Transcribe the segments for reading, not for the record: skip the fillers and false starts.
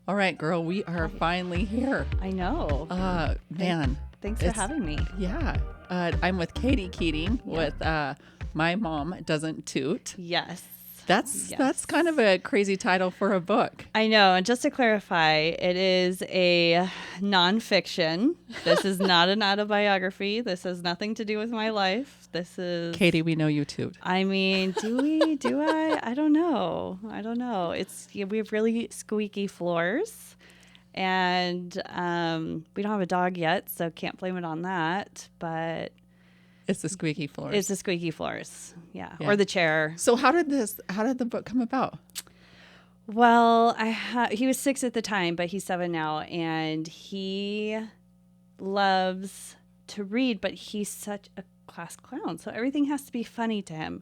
All right, girl, we are finally here. I know. Man. Thanks for having me. Yeah. I'm with Katie Keating with My Mom Doesn't Toot. Yes. That's kind of a crazy title for a book. I know. And just to clarify, it is a nonfiction. This is not an autobiography. This has nothing to do with my life. This is... Katie, we know you toot. I mean, do we? Do I? I don't know. We have really squeaky floors. And we don't have a dog yet, so can't blame it on that. But... It's the squeaky floors. It's the squeaky floors. Yeah. Or the chair. So how did the book come about? Well, he was 6 at the time, but he's 7 now, and he loves to read, but he's such a class clown, so everything has to be funny to him.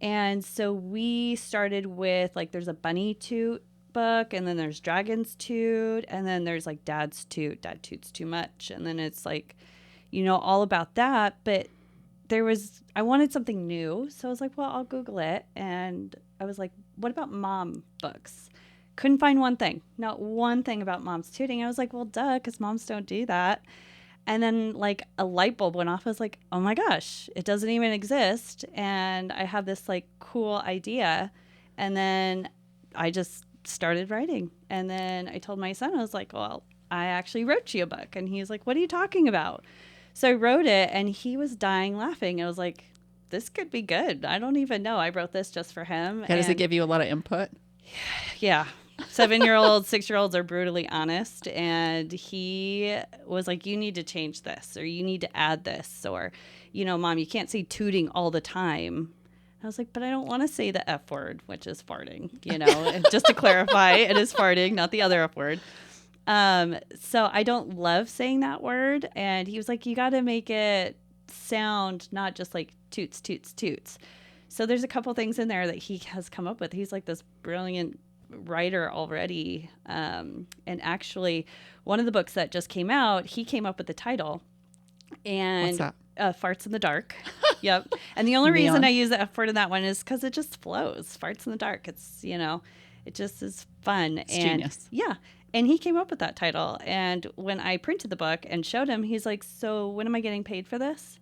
And so we started with, like, there's a bunny toot book, and then there's dragons toot, and then there's like dad's toot, dad toots too much, and then it's like, all about that. But I wanted something new, so I was like, well, I'll Google it. And I was like, what about mom books? Couldn't find one thing, not one thing about moms tooting. I was like, well, duh, because moms don't do that. And then like a light bulb went off. I was like, oh my gosh, it doesn't even exist. And I have this like cool idea. And then I just started writing. And then I told my son, I was like, well, I actually wrote you a book. And he was like, what are you talking about? So I wrote it, and he was dying laughing. I was like, this could be good. I don't even know. I wrote this just for him. Yeah, does it give you a lot of input? Yeah. 7-year-olds, 6-year-olds are brutally honest. And he was like, you need to change this, or you need to add this, or, Mom, you can't say tooting all the time. I was like, but I don't want to say the F word, which is farting, and just to clarify, it is farting, not the other F word. So I don't love saying that word. And he was like, you got to make it sound not just like toots, toots, toots. So there's a couple things in there that he has come up with. He's like this brilliant writer already. And actually one of the books that just came out, he came up with the title. And what's that? Farts in the Dark. Yep. And the only reason I use the F word in that one is because it just flows. Farts in the dark. It's, it just is fun. It's genius. Yeah. And he came up with that title. And when I printed the book and showed him, he's like, so when am I getting paid for this?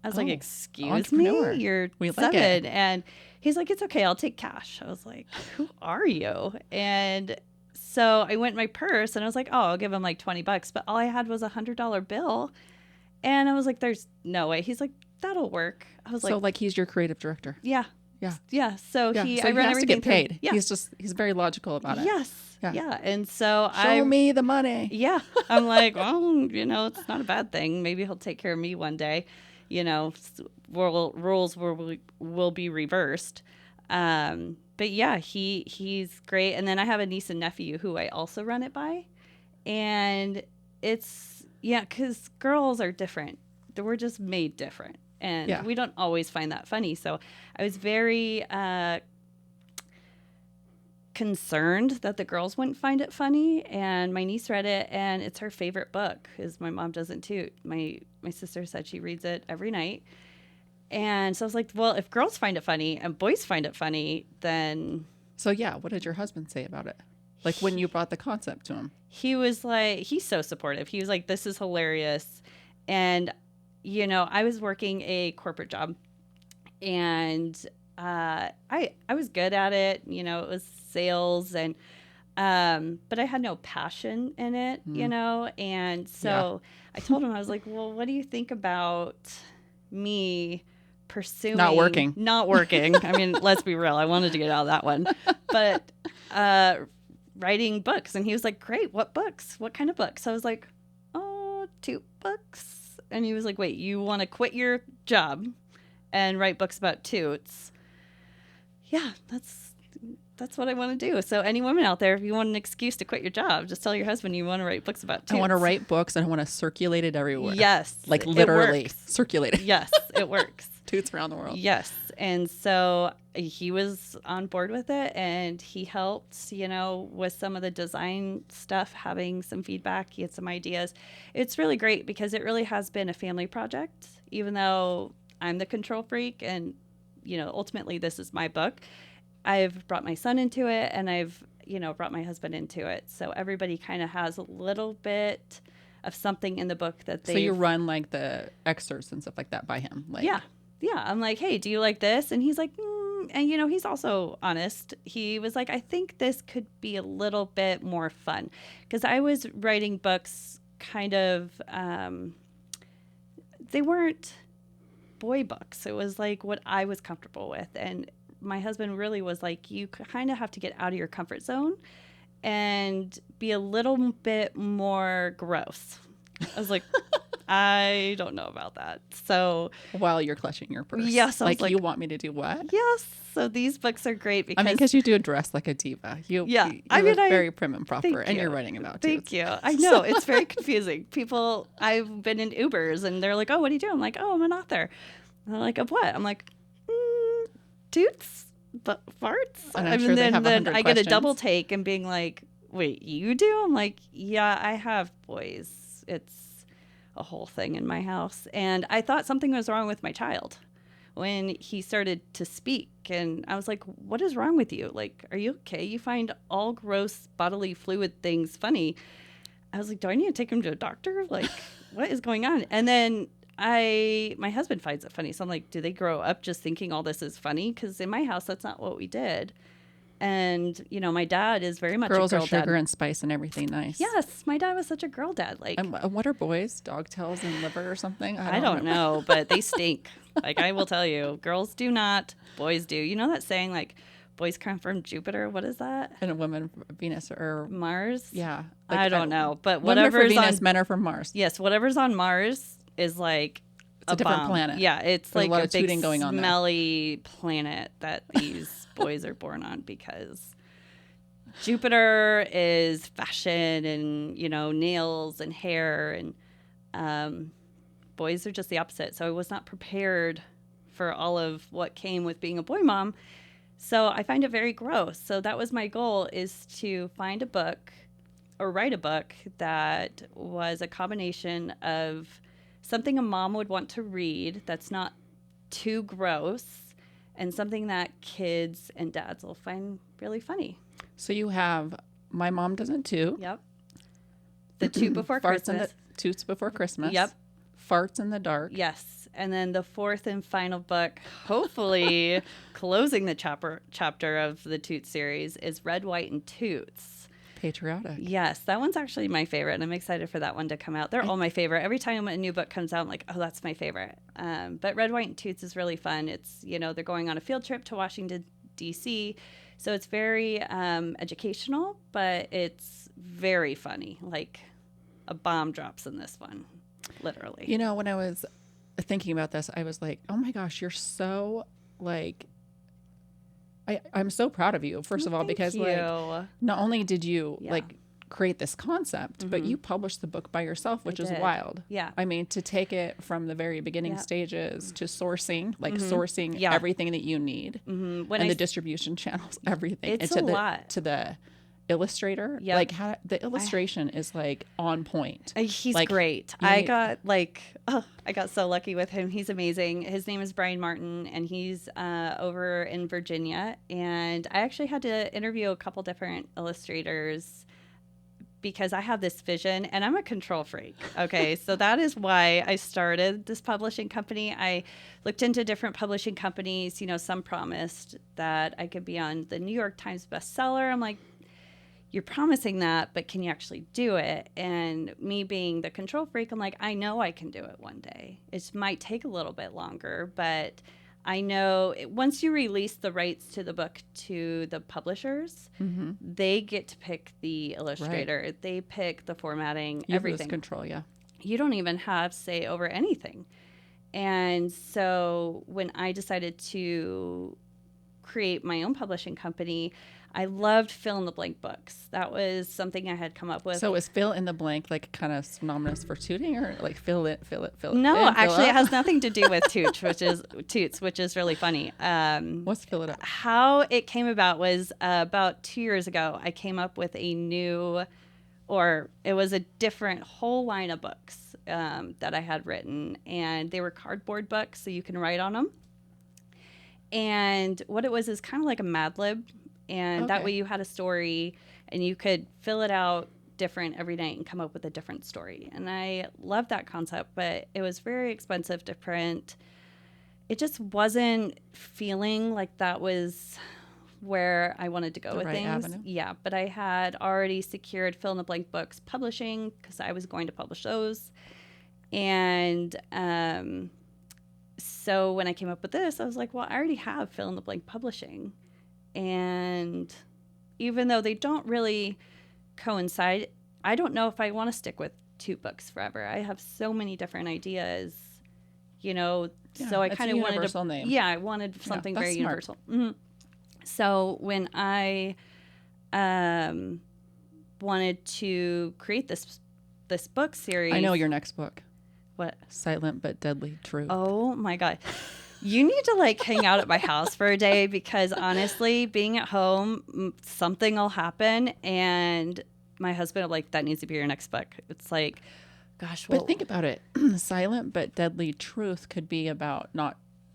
I was like, excuse me? You're 7. And he's like, it's okay. I'll take cash. I was like, who are you? And so I went in my purse and I was like, oh, I'll give him like $20. But all I had was $100 bill. And I was like, there's no way. He's like, that'll work. I was like, so like he's your creative director. Yeah. Yeah. Yeah. So I run has everything to get paid. Yeah. He's very logical about it. Yes. Yeah. And so show me the money. Yeah. I'm like, well, it's not a bad thing. Maybe he'll take care of me one day. Roles will be reversed. But yeah, he's great. And then I have a niece and nephew who I also run it by. And it's, because girls are different. We're just made different. And we don't always find that funny. So I was very concerned that the girls wouldn't find it funny. And my niece read it, and it's her favorite book, is My Mom Doesn't Toot. My sister said she reads it every night. And so I was like, well, if girls find it funny and boys find it funny, then... So what did your husband say about it? Like when you brought the concept to him? He was like, he's so supportive. He was like, this is hilarious. And I was working a corporate job, and I was good at it. It was sales, and but I had no passion in it, And so I told him, I was like, well, what do you think about me pursuing not working? I mean, let's be real. I wanted to get out of that one, but writing books. And he was like, great. What books? What kind of books? I was like, oh, 2 books. And he was like, wait, you want to quit your job and write books about toots? Yeah, that's what I want to do. So any women out there, if you want an excuse to quit your job, just tell your husband you want to write books about toots. I want to write books, and I want to circulate it everywhere. Yes. Like literally circulate it. Yes, it works. Toots around the world. Yes. And so he was on board with it, and he helped, with some of the design stuff, having some feedback. He had some ideas. It's really great because it really has been a family project, even though I'm the control freak and, ultimately this is my book. I've brought my son into it, and I've, brought my husband into it. So everybody kind of has a little bit of something in the book that they. So you run like the excerpts and stuff like that by him, like. Yeah. I'm like, hey, do you like this? And he's like, and he's also honest. He was like, I think this could be a little bit more fun, because I was writing books kind of, they weren't boy books. It was like what I was comfortable with. And my husband really was like, you kind of have to get out of your comfort zone and be a little bit more gross. I was like, I don't know about that. So while you're clutching your purse. Yes. Like you want me to do what? Yes. So these books are great because. Because you do dress like a diva. You look very prim and proper, and you're writing about Thank Toots. you. I know. It's very confusing. People, I've been in Ubers and they're like, oh, what do you do? I'm like, oh, I'm an author. And they're like, of what? I'm like, Toots, but farts. And I'm sure they have 100 then I get a questions. double take and being like, wait, you do? I'm like, yeah, I have boys. It's a whole thing in my house. And I thought something was wrong with my child when he started to speak. And I was like, what is wrong with you? Like, are you okay? You find all gross bodily fluid things funny. I was like, do I need to take him to a doctor? Like, what is going on? And then my husband finds it funny. So I'm like, do they grow up just thinking all this is funny? Because in my house, that's not what we did. And, my dad is very much Girls a girl are sugar dad. and spice and everything nice. Yes, my dad was such a girl dad. Like, And what are boys? Dog tails and liver or something? I don't know, but they stink. Like, I will tell you, girls do not, boys do. You know that saying, like, boys come from Jupiter? What is that? And a woman from Venus or Mars? yeah. I don't know, but women are whatever's from Venus, on men are from Mars. yes, whatever's on Mars is like It's a different bomb. planet. Yeah, it's There's like a lot a of big tooting going on there. smelly planet that these boys are born on, because Jupiter is fashion and nails and hair, and boys are just the opposite. So I was not prepared for all of what came with being a boy mom. So I find it very gross. So that was my goal, is to find a book or write a book that was a combination of something a mom would want to read that's not too gross, and something that kids and dads will find really funny. So you have My Mom Doesn't Toot. Yep. The Toot Before Farts in Christmas. the Toots Before Christmas. Yep. Farts in the Dark. Yes. And then the fourth and final book, hopefully closing the chapter of the Toot series, is Red, White, and Toots. Patriotic. Yes, that one's actually my favorite, and I'm excited for that one to come out. They're all my favorite. Every time a new book comes out, I'm like, oh, that's my favorite. But Red, White, and Toots is really fun. It's, they're going on a field trip to Washington, D.C., so it's very educational, but it's very funny. Like, a bomb drops in this one, literally. When I was thinking about this, I was like, oh my gosh, you're so like, I'm so proud of you, first of all, because like, not only did you like create this concept, but you published the book by yourself, which is wild. Yeah. I mean, to take it from the very beginning stages to sourcing, like sourcing everything that you need, and the distribution channels, everything. It's and a lot. To the illustrator, like the illustration is like on point. He's like, great. I got so lucky with him. He's amazing. His name is Brian Martin, and he's over in Virginia. And I actually had to interview a couple different illustrators because I have this vision, and I'm a control freak. Okay, so that is why I started this publishing company. I looked into different publishing companies. Some promised that I could be on the New York Times bestseller. I'm like, you're promising that, but can you actually do it? And me being the control freak, I'm like, I know I can do it one day. It might take a little bit longer, but I know once you release the rights to the book to the publishers, they get to pick the illustrator. Right. They pick the formatting, everything. You lose control, yeah. You don't even have say over anything. And so when I decided to create my own publishing company, I loved fill in the blank books. That was something I had come up with. So is fill in the blank like kind of synonymous for tooting, or like fill it? No, actually, it has nothing to do with Toots, which is really funny. What's fill it up? How it came about was about 2 years ago. I came up with it was a different whole line of books that I had written, and they were cardboard books, so you can write on them. And what it was is kind of like a Mad Lib. And that way you had a story and you could fill it out different every night and come up with a different story. And I love that concept, but it was very expensive to print. It just wasn't feeling like that was where I wanted to go with things. Avenue. Yeah, but I had already secured Fill in the Blank Books publishing because I was going to publish those. And so when I came up with this, I was like, well, I already have Fill in the Blank publishing. And even though they don't really coincide, I don't know if I want to stick with TOOT books forever. I have so many different ideas, so I kind of wanted universal name. Yeah, I wanted something very universal. Mm-hmm. So when I wanted to create this book series, I know your next book. What? Silent but Deadly Truth. Oh my God. You need to hang out at my house for a day because honestly, being at home, something will happen and my husband will that needs to be your next book. It's like, gosh. But think about it. Silent but Deadly Truth could be about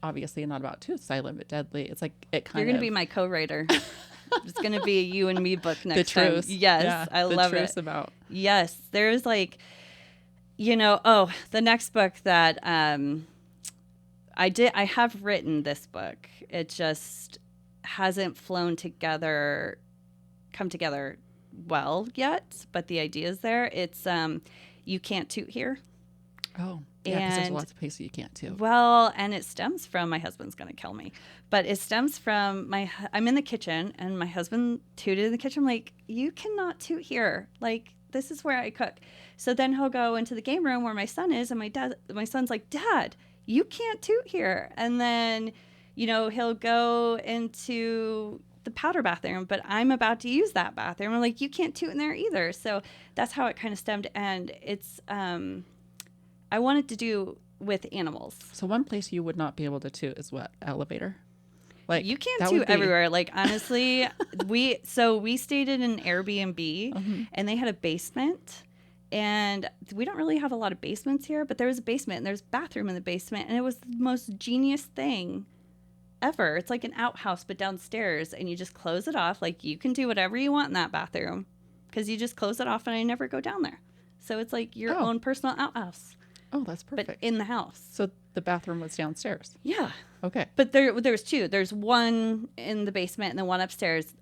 obviously not about truth, silent but deadly. It's like it kind of. You're going to be my co-writer. It's going to be a you and me book next time. Yes, yeah, I love it. The truth about. Yes, there's the next book that I have written this book. It just hasn't come together well yet, but the idea is there. It's You Can't Toot Here. Oh, yeah, because there's lots of places you can't toot. Well, and it stems from my husband's going to kill me, but it stems from I'm in the kitchen and my husband tooted in the kitchen. I'm like, you cannot toot here. This is where I cook. So then he'll go into the game room where my son is, and my son's like, Dad, you can't toot here. And then, he'll go into the powder bathroom, but I'm about to use that bathroom. I'm like, you can't toot in there either. So that's how it kind of stemmed. And it's, I wanted to do with animals. So one place you would not be able to toot is what? Elevator? You can't toot everywhere. Honestly, we stayed in an Airbnb and they had a basement. And we don't really have a lot of basements here, but there was a basement and there's a bathroom in the basement. And it was the most genius thing ever. It's like an outhouse, but downstairs. And you just close it off. You can do whatever you want in that bathroom because you just close it off and I never go down there. So it's like your own personal outhouse. Oh, that's perfect. But in the house. So the bathroom was downstairs. Yeah. Okay. But there's two. There's one in the basement and then one upstairs.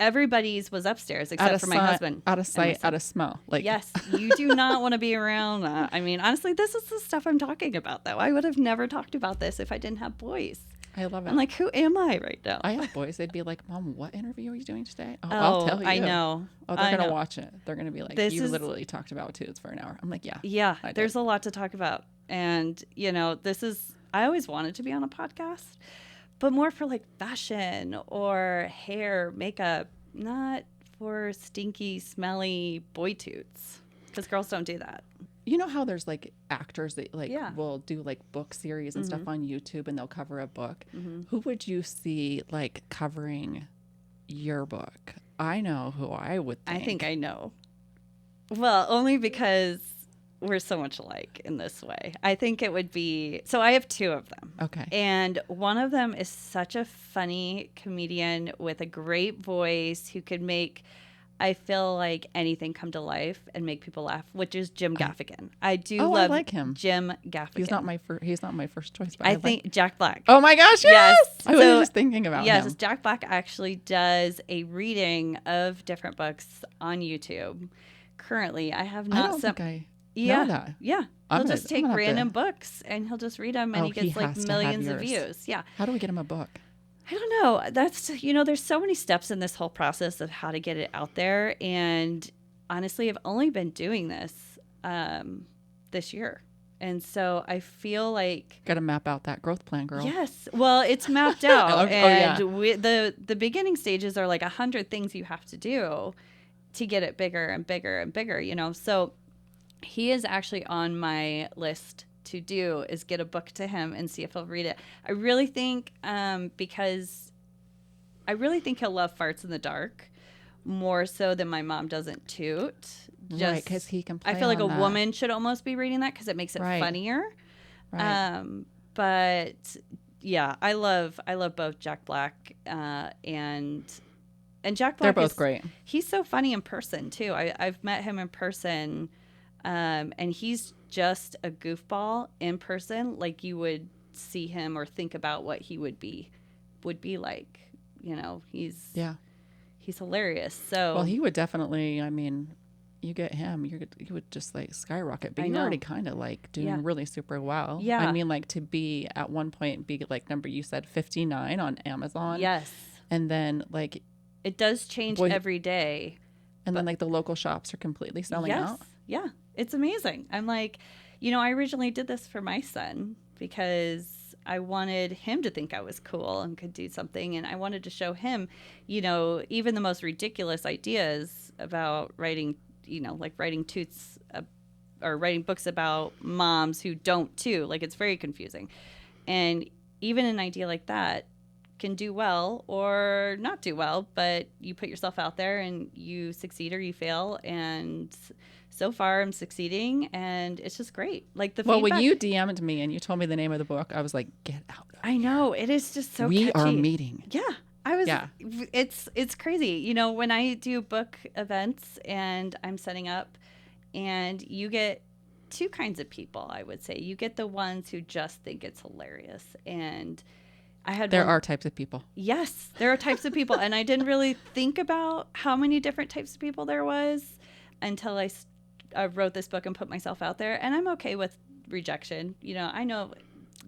Everybody's was upstairs except for my husband. Out of sight, out of smell. Yes, you do not want to be around that. I mean, honestly, this is the stuff I'm talking about, though. I would have never talked about this if I didn't have boys. I love it. I'm like, who am I right now? I have boys. They'd be like, Mom, what interview are you doing today? Oh, I'll tell you. I know. Oh, they're going to watch it. They're going to be like, you literally talked about toots for an hour. I'm like, yeah. Yeah, there's a lot to talk about. And, I always wanted to be on a podcast, but more for fashion or hair, makeup. Not for stinky, smelly boy toots, because girls don't do that. You know how there's actors that will do book series and stuff on YouTube and they'll cover a book. Who would you see covering your book? I know who I would think. I think I know. Well, only because we're so much alike in this way. I think it would be, so I have two of them. Okay. And one of them is such a funny comedian with a great voice who could make, I feel like, anything come to life and make people laugh, which is Jim Gaffigan. I love him. Jim Gaffigan. He's not my first choice, but I think Jack Black. Oh my gosh, yes! I was just thinking about him. Yes, Jack Black actually does a reading of different books on YouTube. Currently, I have not know that. Yeah. He'll just take random books and he'll just read them and he gets millions of views. Yeah. How do we get him a book? I don't know. That's, there's so many steps in this whole process of how to get it out there. And honestly, I've only been doing this this year. And so I feel like... Got to map out that growth plan, girl. Yes. Well, it's mapped out. The beginning stages are 100 things you have to do to get it bigger and bigger and bigger, So he is actually on my list to do is get a book to him and see if he'll read it. I really think because I really think he'll love Farts in the Dark more so than my mom doesn't toot. Right, because he can play I feel like on a woman should almost be reading that because it makes it funnier. Right. But yeah, I love both Jack Black and And Jack They're Black both great. He's so funny in person too. I've met him in person, and he's just a goofball in person. Like you would see him or think about what he would be like. You know, he's hilarious. So well, he would definitely. I mean, you get him, you would just like skyrocket. But you're already kind of like doing really super well. Yeah. I mean, like to be at one point be like number you said 59 on Amazon. Yes. And then like it does change every day. And then like the local shops are completely selling out. Yeah. It's amazing. I'm like, you know, I originally did this for my son because I wanted him to think I was cool and could do something. And I wanted to show him, you know, even the most ridiculous ideas about writing, you know, like writing toots or writing books about moms who don't toot. Like it's very confusing. And even an idea like that can do well or not do well, but you put yourself out there and you succeed or you fail. And so far I'm succeeding and it's just great. Like the feedback. When you DM'd me and you told me the name of the book, I was like, get out. I know. It is just so we catchy. Are meeting. Yeah. It's crazy. You know, when I do book events and I'm setting up and you get two kinds of people, I would say. You get the ones who just think it's hilarious. And there are types of people. Yes, there are types of people. And I didn't really think about how many different types of people there was until I wrote this book and put myself out there. And I'm okay with rejection. You know, I know.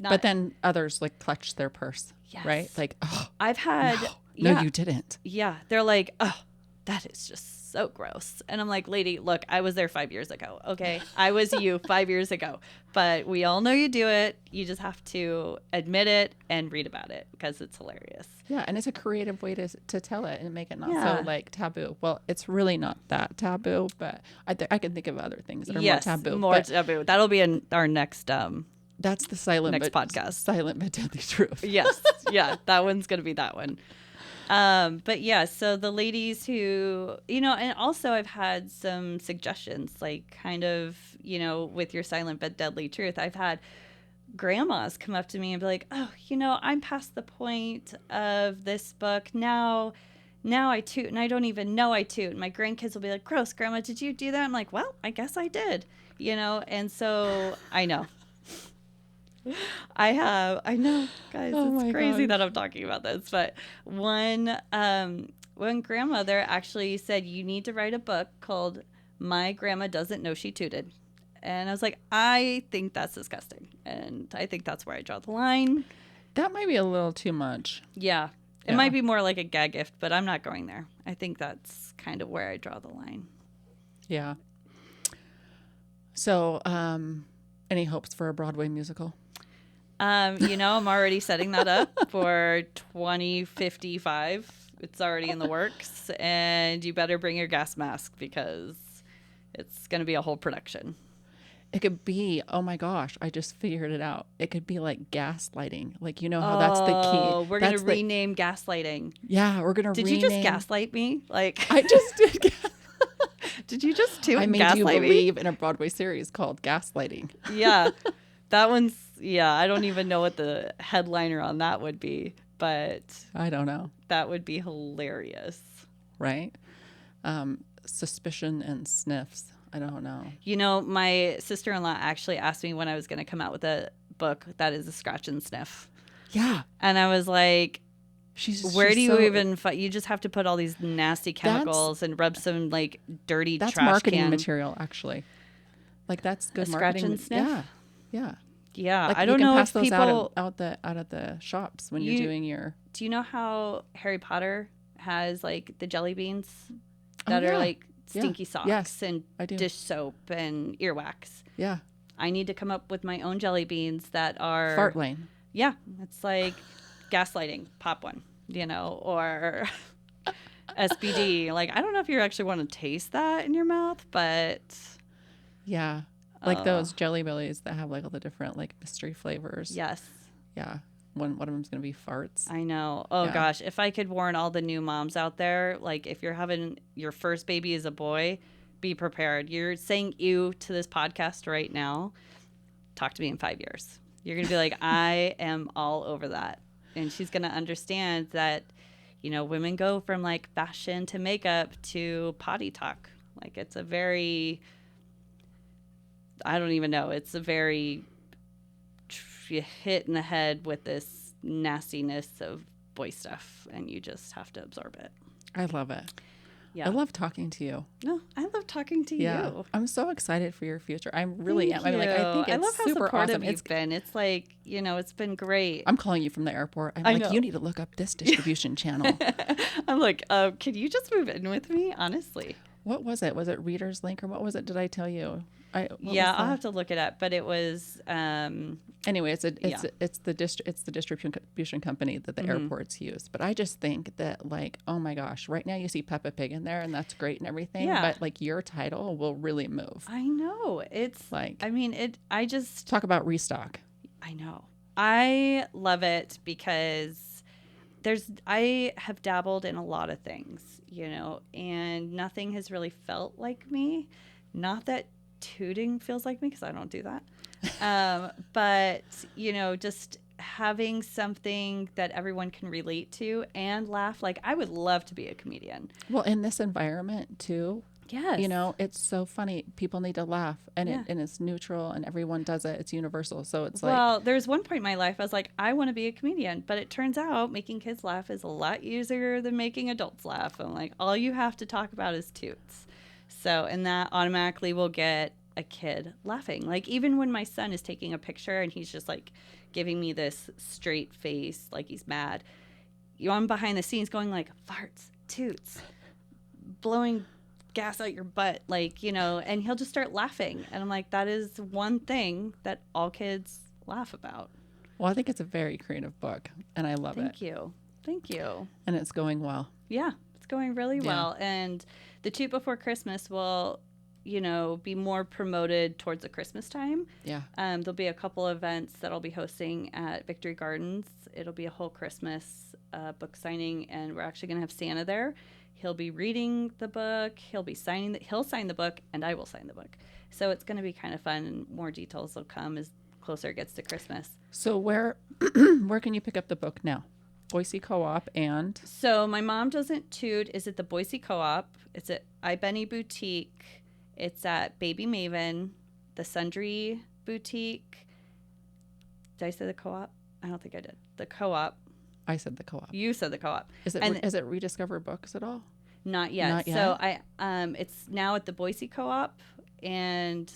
But then others like clutch their purse, right? Like, oh, I've had. No, you didn't. Yeah. They're like, oh, that is just so gross. And I'm like, lady, look, I was there 5 years ago. Okay. I was you 5 years ago, but we all know you do it. You just have to admit it and read about it because it's hilarious. Yeah. And it's a creative way to tell it and make it not so like taboo. Well, it's really not that taboo, but I can think of other things that are more taboo. More taboo. That'll be in our next, that's the silent podcast. Silent but deadly truth. Yes. Yeah. That one's going to be that one. But yeah, so the ladies who, you know, and also I've had some suggestions, like kind of, you know, with your silent but deadly truth, I've had grandmas come up to me and be like, oh, you know, I'm past the point of this book. Now I toot and I don't even know I toot. And my grandkids will be like, gross, grandma, did you do that? I'm like, well, I guess I did, you know? And so I know. I know, guys, it's crazy that I'm talking about this, but one grandmother actually said, you need to write a book called My Grandma Doesn't Know She Tooted. And I was like, I think that's disgusting. And I think that's where I draw the line. That might be a little too much. Yeah. It might be more like a gag gift, but I'm not going there. I think that's kind of where I draw the line. Yeah. So, any hopes for a Broadway musical? You know, I'm already setting that up for 2055. It's already in the works, and you better bring your gas mask because it's going to be a whole production. It could be, oh my gosh, I just figured it out. It could be like gaslighting. Like, you know how that's the key. Oh, we're going to rename gaslighting. Yeah, we're going to rename. Did you just gaslight me? Like I just did. Did you just do I made you believe in a Broadway series called Gaslighting. Yeah. That one's, I don't even know what the headliner on that would be, but I don't know. That would be hilarious. Right? Suspicion and sniffs. I don't know. You know, my sister-in-law actually asked me when I was going to come out with a book that is a scratch and sniff. Yeah. And I was like, where do you even you just have to put all these nasty chemicals and rub some like dirty trash can. That's marketing material, actually. Like that's good marketing. Scratch and sniff? Yeah. Yeah. Yeah. Like I don't know if people out of the shops when you're doing your. Do you know how Harry Potter has like the jelly beans that are like stinky socks and dish soap and earwax? Yeah. I need to come up with my own jelly beans that are Fart lane. Yeah. It's like gaslighting. Pop one, you know, or SBD. Like, I don't know if you actually want to taste that in your mouth, but yeah. Like those Jelly Bellies that have like all the different like mystery flavors. Yes. Yeah. One of them's going to be farts. I know. Oh gosh. If I could warn all the new moms out there, like if you're having your first baby as a boy, be prepared. You're saying ew to this podcast right now. Talk to me in 5 years. You're going to be like, I am all over that. And she's going to understand that, women go from like fashion to makeup to potty talk. Like it's a very, I don't even know. It's a very hit in the head with this nastiness of boy stuff, and you just have to absorb it. I love it. Yeah. I love talking to you. No, I love talking to you. I'm so excited for your future. I really am. Thank I'm like, I think it's I love how super supportive awesome. you've been. It's like, it's been great. I'm calling you from the airport. I'm I like, know. you need to look up this distribution channel. I'm like, can you just move in with me? Honestly. What was it? Was it Reader's Link or what was it? Did I tell you? I'll have to look it up, but it was anyway, it's the distribution company that the airports use. But I just think that, like, oh my gosh, right now you see Peppa Pig in there and that's great and everything. Yeah. But like your title will really move. I know. It's like, I just talk about restock. I know. I love it because I have dabbled in a lot of things, and nothing has really felt like me. Not that tooting feels like me, because I don't do that. But, just having something that everyone can relate to and laugh. Like, I would love to be a comedian. Well, in this environment too. Yes. It's so funny. People need to laugh, and it's neutral, and everyone does it. It's universal. So it's like, well, there's one point in my life I was like, I want to be a comedian, but it turns out making kids laugh is a lot easier than making adults laugh. I'm like, all you have to talk about is toots. So, and that automatically will get a kid laughing. Like, even when my son is taking a picture and he's just like giving me this straight face, like he's mad, I'm behind the scenes going like, farts, toots, blowing gas out your butt, like, and he'll just start laughing. And I'm like, that is one thing that all kids laugh about. Well, I think it's a very creative book, and I love it. Thank you. And it's going well. Yeah, it's going really well. And the Toot Before Christmas will, be more promoted towards the Christmas time. Yeah. There'll be a couple events that I'll be hosting at Victory Gardens. It'll be a whole Christmas book signing, and we're actually going to have Santa there. He'll be reading the book. He'll sign the book, and I will sign the book. So it's going to be kind of fun, and more details will come as closer it gets to Christmas. So where can you pick up the book now? Boise Co-op and? So my mom doesn't toot is at the Boise Co-op. It's at iBenny Boutique. It's at Baby Maven, the Sundry Boutique. Did I say the Co-op? I don't think I did. The Co-op. I said the Co-op. You said the Co-op. Is it Rediscover Books at all? Not yet. Not yet. So it's now at the Boise Co-op and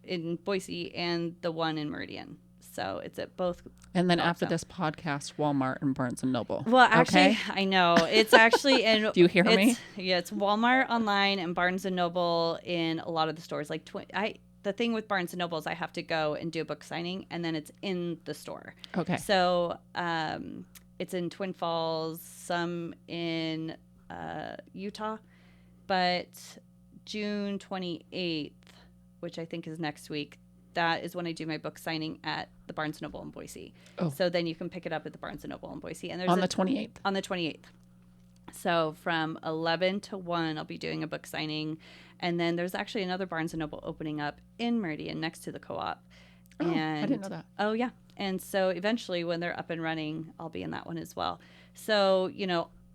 in Boise and the one in Meridian. So it's at both. And then after this podcast, Walmart and Barnes and Noble. Well, actually, I know it's actually in. Do you hear me? Yeah, it's Walmart online and Barnes and Noble in a lot of the stores. Like the thing with Barnes and Noble is I have to go and do a book signing, and then it's in the store. Okay. So it's in Twin Falls, some in Utah, but June 28th, which I think is next week, that is when I do my book signing at the Barnes & Noble in Boise. Oh. So then you can pick it up at the Barnes & Noble in Boise. And there's on the 28th? On the 28th. So from 11 to 1, I'll be doing a book signing. And then there's actually another Barnes & Noble opening up in Meridian next to the Co-op. Oh, I didn't know that. Oh, yeah. And so eventually when they're up and running, I'll be in that one as well. So,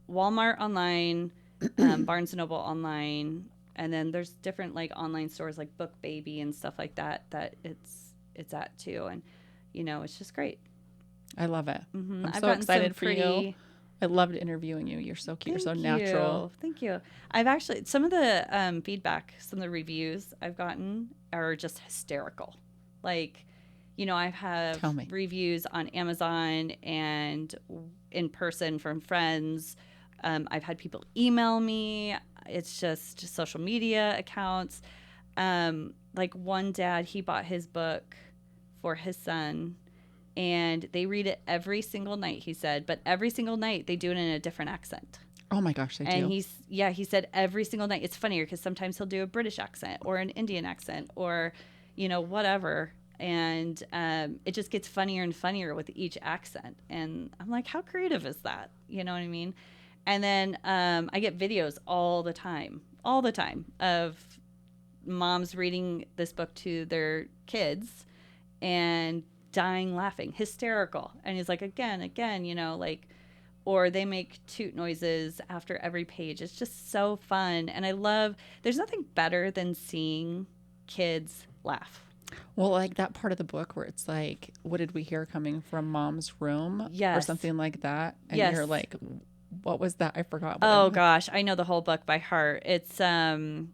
Walmart online, Barnes & Noble online, and then there's different like online stores like Book Baby and stuff like that it's at too. And, it's just great. I love it. Mm-hmm. I'm so excited for you. I loved interviewing you. You're so cute. You're so natural. Thank you. I've actually, some of the feedback, some of the reviews I've gotten are just hysterical. Like, I have reviews on Amazon and in person from friends. I've had people email me. It's just social media accounts. Like one dad, he bought his book for his son, and they read it every single night, he said. But every single night, they do it in a different accent. Oh, my gosh, they do. And he said every single night. It's funnier because sometimes he'll do a British accent or an Indian accent or, whatever. And it just gets funnier and funnier with each accent. And I'm like, how creative is that? You know what I mean? And then I get videos all the time of moms reading this book to their kids and dying laughing, hysterical. And he's like, again, like or they make toot noises after every page. It's just so fun. And there's nothing better than seeing kids laugh. Well, like that part of the book where it's like, what did we hear coming from Mom's room? Yes. Or something like that. And you're like, what was that? I forgot. Oh gosh, I know the whole book by heart. It's I'm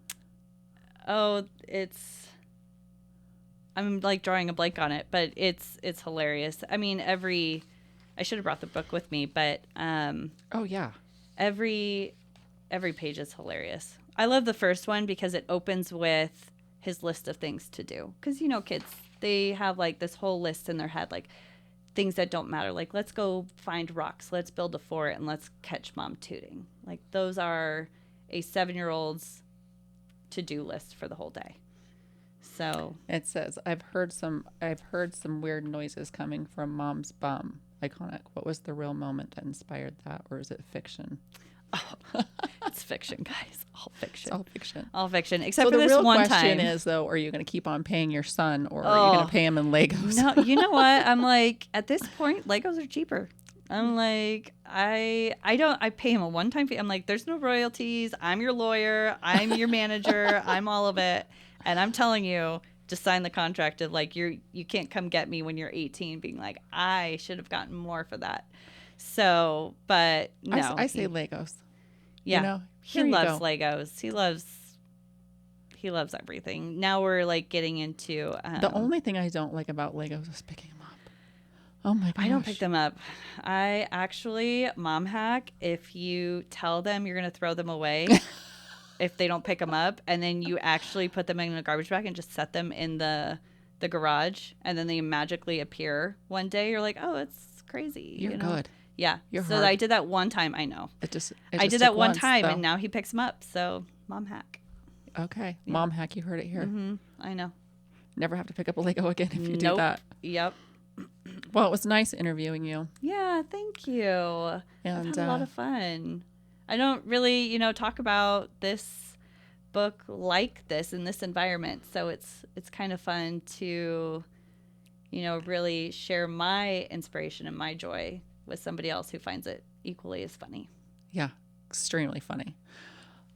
like drawing a blank on it, but it's hilarious. I mean, I should have brought the book with me, but oh yeah. Every page is hilarious. I love the first one because it opens with his list of things to do. Because, kids, they have like this whole list in their head, like things that don't matter. Like, let's go find rocks, let's build a fort, and let's catch Mom tooting. Like, those are a 7-year-old's to-do list for the whole day. So it says, I've heard some weird noises coming from Mom's bum. Iconic. What was the real moment that inspired that, or is it fiction? Oh, it's fiction, guys. All fiction. It's all fiction. All fiction. Except for this one time. So the real question is, though, are you going to keep on paying your son, or are you going to pay him in Legos? No, you know what? I'm like, at this point, Legos are cheaper. I'm like, I pay him a one-time fee. I'm like, there's no royalties. I'm your lawyer. I'm your manager. I'm all of it. And I'm telling you, just sign the contract of like, you can't come get me when you're 18 being like, I should have gotten more for that. So, but no. I say Legos. Yeah. He loves Legos. He loves everything. Now we're like getting into. The only thing I don't like about Legos is picking them up. Oh my gosh. I don't pick them up. I actually, mom hack, if you tell them you're going to throw them away, if they don't pick them up, and then you actually put them in a garbage bag and just set them in the garage, and then they magically appear one day, you're like, oh, it's crazy. You're good. Yeah. You're so hard. I did that one time. I know. I did that one time, and now he picks them up. So mom hack. Okay. Yeah. Mom hack. You heard it here. Mm-hmm. I know. Never have to pick up a Lego again if you do that. Yep. Well, it was nice interviewing you. Yeah. Thank you. And I've had a lot of fun. I don't really, talk about this book like this in this environment. So it's kind of fun to, really share my inspiration and my joy with somebody else who finds it equally as funny. Yeah, extremely funny.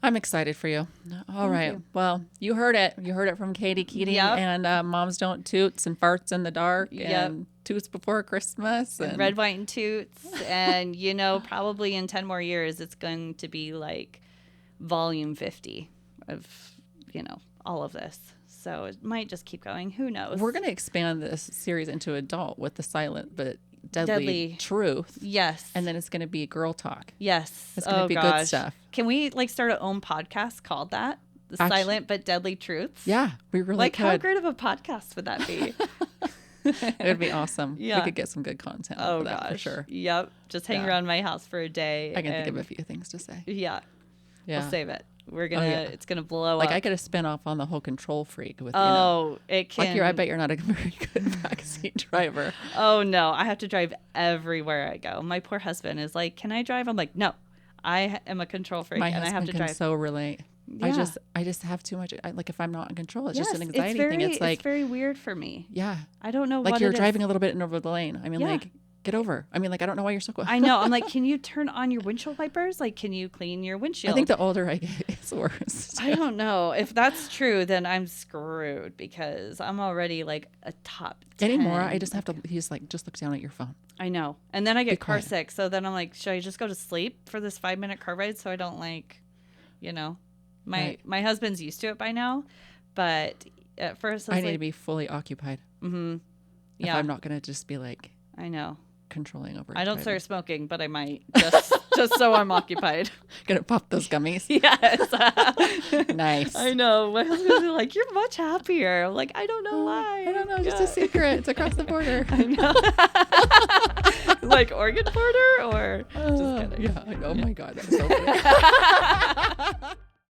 I'm excited for you. All Thank right. you. Well, you heard it. You heard it from Katie Keating. Yep. And moms don't toots and farts in the dark. Yep. And toots before Christmas. And red, white, and toots. And, probably in 10 more years, it's going to be like volume 50 of, all of this. So it might just keep going. Who knows? We're going to expand this series into adult with the silent but deadly truth. Yes. And then it's going to be girl talk. Yes. It's going to be good stuff. Can we start our own podcast called that? The Silent but Deadly Truths? Yeah, we really could. How great of a podcast would that be? It would be awesome. Yeah. We could get some good content for that for sure. Yep. Just hang around my house for a day. I can think of a few things to say. Yeah. We'll save it. We're going to, it's going to blow up. I get a spin off on the whole control freak with, it can. I bet you're not a very good backseat driver. Oh no, I have to drive everywhere I go. My poor husband is like, can I drive? I'm like, no, I am a control freak and I have to drive. Can so relate. Yeah. I just have too much. If I'm not in control, it's just an anxiety thing. It's very weird for me. Yeah. I don't know what you're driving a little bit over the lane. I mean, get over. I mean, I don't know why you're so quick. I know. I'm like, can you turn on your windshield wipers? Can you clean your windshield? I think the older I get, it's worse. I don't know. If that's true, then I'm screwed because I'm already a top 10. Anymore, I just have to, he's like, just look down at your phone. I know. And then I get car sick. So then I'm like, should I just go to sleep for this 5-minute car ride so I don't my husband's used to it by now. But at first I need to be fully occupied. Mm-hmm. Yeah. If I'm not going to just be I know. Controlling over. I don't start smoking, but I might just so I'm occupied. Gonna pop those gummies. Yes. Nice. I know. My husband's like, you're much happier. I'm like, I don't know why. I don't know. Just a secret. It's across the border. I know. Oregon border or just kidding. Yeah. Oh my God. That's so funny.